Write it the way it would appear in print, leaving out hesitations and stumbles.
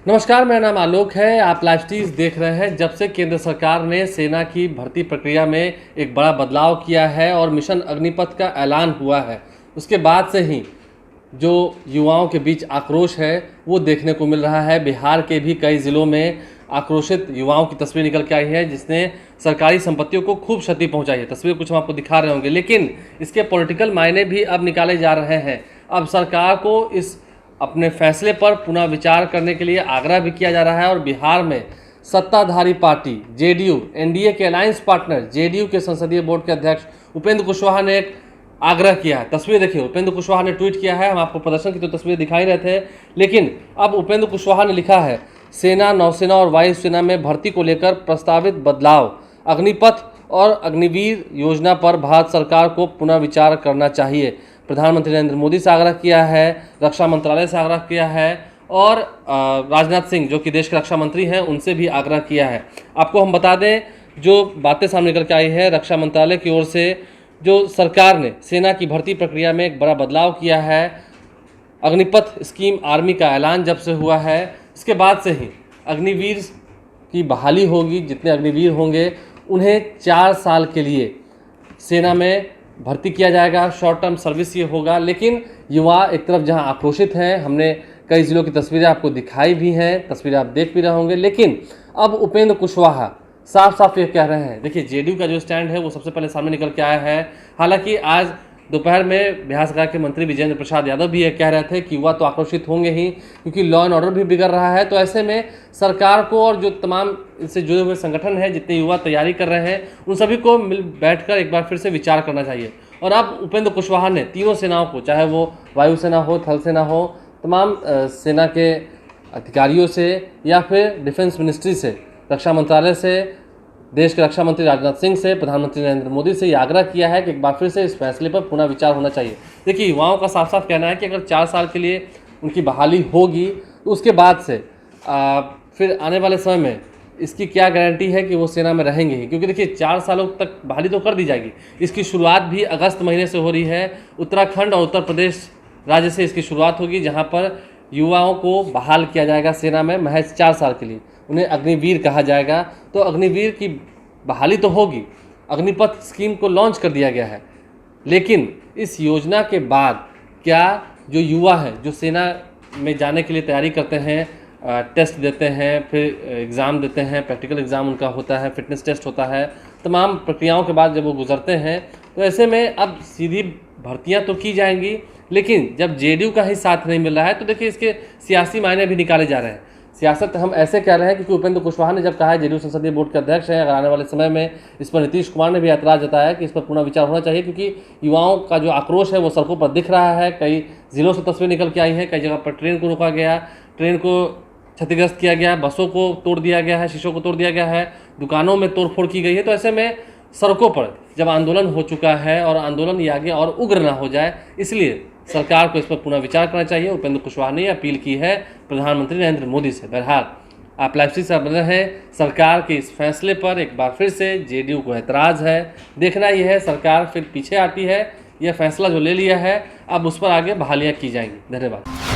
नमस्कार, मेरा नाम आलोक है। आप लाइव स्टीज देख रहे हैं। जब से केंद्र सरकार ने सेना की भर्ती प्रक्रिया में एक बड़ा बदलाव किया है और मिशन अग्निपथ का ऐलान हुआ है, उसके बाद से ही जो युवाओं के बीच आक्रोश है वो देखने को मिल रहा है। बिहार के भी कई ज़िलों में आक्रोशित युवाओं की तस्वीर निकल के आई है, जिसने सरकारी संपत्तियों को खूब क्षति पहुंचाई है। तस्वीर कुछ हम आपको दिखा रहे होंगे, लेकिन इसके पॉलिटिकल मायने भी अब निकाले जा रहे हैं। अब सरकार को इस अपने फैसले पर पुनः विचार करने के लिए आग्रह भी किया जा रहा है। और बिहार में सत्ताधारी पार्टी जेडीयू, एनडीए के अलायंस पार्टनर जेडीयू के संसदीय बोर्ड के अध्यक्ष उपेंद्र कुशवाहा ने एक आग्रह किया है। तस्वीर देखिए, उपेंद्र कुशवाहा ने ट्वीट किया है। हम आपको प्रदर्शन की तो तस्वीर दिखाई रहे थे, लेकिन अब उपेंद्र कुशवाहा ने लिखा है, सेना, नौसेना और वायुसेना में भर्ती को लेकर प्रस्तावित बदलाव, अग्निपथ और अग्निवीर योजना पर भारत सरकार को पुनः विचार करना चाहिए। प्रधानमंत्री नरेंद्र मोदी से आग्रह किया है, रक्षा मंत्रालय से आग्रह किया है और राजनाथ सिंह जो कि देश के रक्षा मंत्री हैं उनसे भी आग्रह किया है। आपको हम बता दें, जो बातें सामने निकल के आई है रक्षा मंत्रालय की ओर से, जो सरकार ने सेना की भर्ती प्रक्रिया में एक बड़ा बदलाव किया है। अग्निपथ स्कीम आर्मी का ऐलान जब से हुआ है, इसके बाद से ही अग्निवीर की बहाली होगी। जितने अग्निवीर होंगे उन्हें 4 साल के लिए सेना में भर्ती किया जाएगा। शॉर्ट टर्म सर्विस ये होगा। लेकिन युवा एक तरफ जहां आक्रोशित हैं, हमने कई ज़िलों की तस्वीरें आपको दिखाई भी हैं, तस्वीरें आप देख भी रहे होंगे, लेकिन अब उपेंद्र कुशवाहा साफ साफ ये कह रहे हैं। देखिए, जेडीयू का जो स्टैंड है वो सबसे पहले सामने निकल के आया है। हालांकि आज दोपहर में बिहार सरकार के मंत्री विजेंद्र प्रसाद यादव भी ये कह रहे थे कि युवा तो आक्रोशित होंगे ही, क्योंकि लॉ एंड ऑर्डर भी बिगड़ रहा है। तो ऐसे में सरकार को और जो तमाम इससे जुड़े हुए संगठन हैं, जितने युवा तैयारी कर रहे हैं, उन सभी को मिल बैठकर एक बार फिर से विचार करना चाहिए। और अब उपेंद्र कुशवाहा ने तीनों सेनाओं को, चाहे वो वायुसेना हो, थल सेना हो, तमाम सेना के अधिकारियों से या फिर डिफेंस मिनिस्ट्री से, रक्षा मंत्रालय से, देश के रक्षा मंत्री राजनाथ सिंह से, प्रधानमंत्री नरेंद्र मोदी से ये आग्रह किया है कि एक बार फिर से इस फैसले पर पुनः विचार होना चाहिए। देखिए, युवाओं का साफ साफ कहना है कि अगर 4 साल के लिए उनकी बहाली होगी तो उसके बाद से फिर आने वाले समय में इसकी क्या गारंटी है कि वो सेना में रहेंगे ही। क्योंकि देखिए, 4 सालों तक बहाली तो कर दी जाएगी। इसकी शुरुआत भी अगस्त महीने से हो रही है। उत्तराखंड और उत्तर प्रदेश राज्य से इसकी शुरुआत होगी, जहाँ पर युवाओं को बहाल किया जाएगा सेना में महज 4 साल के लिए। उन्हें अग्निवीर कहा जाएगा। तो अग्निवीर की बहाली तो होगी। अग्निपथ स्कीम को लॉन्च कर दिया गया है, लेकिन इस योजना के बाद क्या जो युवा हैं, जो सेना में जाने के लिए तैयारी करते हैं, टेस्ट देते हैं, फिर एग्ज़ाम देते हैं, प्रैक्टिकल एग्ज़ाम उनका होता है, फिटनेस टेस्ट होता है, तमाम प्रक्रियाओं के बाद जब वो गुजरते हैं, तो ऐसे में अब सीधी भर्तियां तो की जाएंगी, लेकिन जब जेडीयू का ही साथ नहीं मिल रहा है तो देखिए इसके सियासी मायने भी निकाले जा रहे हैं। सियासत हम ऐसे कह रहे हैं क्योंकि उपेंद्र कुशवाहा ने जब कहा है, जेडीयू संसदीय बोर्ड के अध्यक्ष हैं, अगर आने वाले समय में इस पर नीतीश कुमार ने भी ऐतराज़ जताया कि इस पर पुनः विचार होना चाहिए, क्योंकि युवाओं का जो आक्रोश है वो सड़कों पर दिख रहा है। कई ज़िलों से तस्वीर निकल के आई है, कई जगह पर ट्रेन को रोका गया, ट्रेन को क्षतिग्रस्त किया गया, बसों को तोड़ दिया गया है, शीशों को तोड़ दिया गया है, दुकानों में तोड़फोड़ की गई है। तो ऐसे में सड़कों पर जब आंदोलन हो चुका है और आंदोलन ये आगे और उग्र ना हो जाए, इसलिए सरकार को इस पर पुनः विचार करना चाहिए। उपेंद्र कुशवाहा ने अपील की है प्रधानमंत्री नरेंद्र मोदी से। बहरहाल आप लाइव से बने हैं। सरकार के इस फैसले पर एक बार फिर से जेडीयू को ऐतराज़ है। देखना यह है सरकार फिर पीछे आती है, यह फैसला जो ले लिया है अब उस पर आगे बहालियाँ की जाएंगी। धन्यवाद।